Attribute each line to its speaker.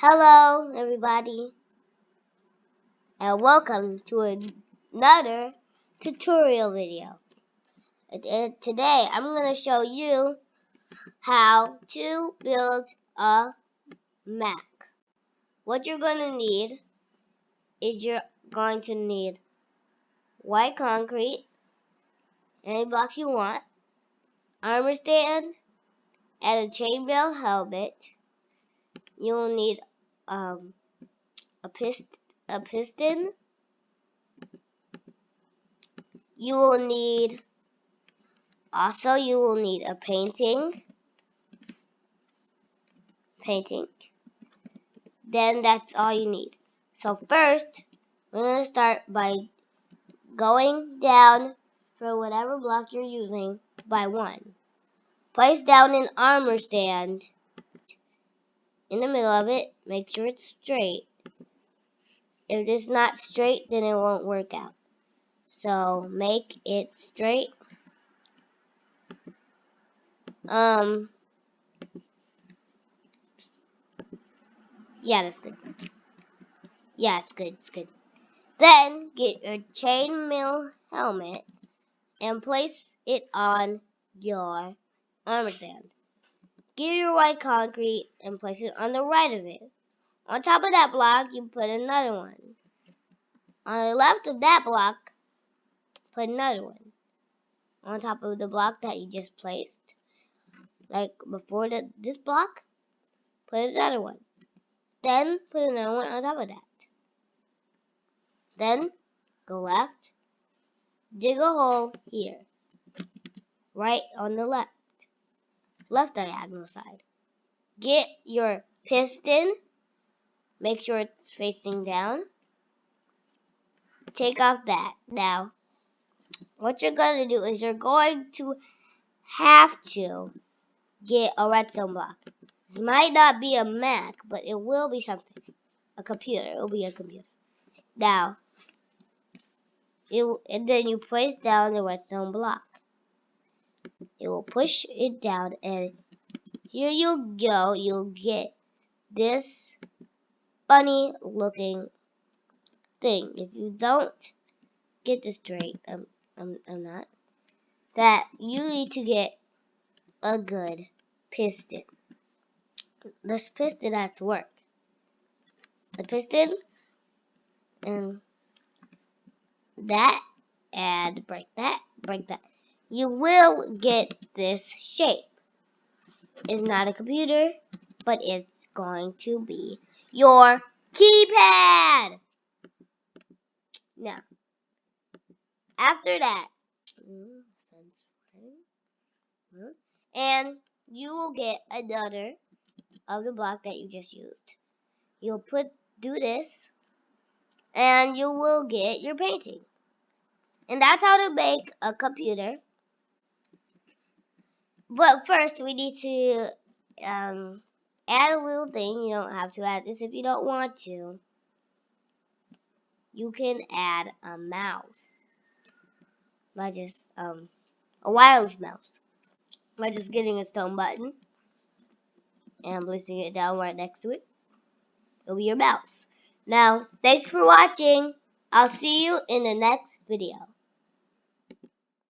Speaker 1: Hello everybody and welcome to another tutorial video. And today I'm going to show you how to build a Mac. What you're going to need is you're going to need white concrete, any block you want, armor stand, and a chainmail helmet. You'll need a piston. You will need a painting. Then that's all you need. So first, we're going to start by going down for whatever block you're using by one. Place down an armor stand in the middle of it. Make sure it's straight. If it's not straight, then it won't work out. So make it straight. Yeah, that's good. Yeah, it's good. Then get your chainmail helmet and place it on your armor stand. Get your white concrete and place it on the right of it. On top of that block, you put another one. On the left of that block, put another one. On top of the block that you just placed, like before this block, put another one. Then put another one on top of that. Then go left, dig a hole here, right on the left diagonal side. Get your piston, make sure it's facing down. Take off that. Now, what you're going to do is you're going to have to get a redstone block. This might not be a Mac, but it will be something. A computer. It will be a computer. Now, and then you place down the redstone block. It will push it down, and here you go. You'll get this funny looking thing. If you don't get this straight, I'm not. That you need to get a good piston. This piston has to work. The piston and that, and break that. You will get this shape. It's not a computer, but it's going to be your keypad. Now, after that, and you will get another of the block that you just used. You'll do this, and you will get your painting. And that's how to make a computer. But first, we need to add a little thing. You don't have to add this if you don't want to. You can add a mouse by just a wireless mouse by just getting a stone button and placing it down right next to it. It'll be your mouse. Now, thanks for watching. I'll see you in the next video.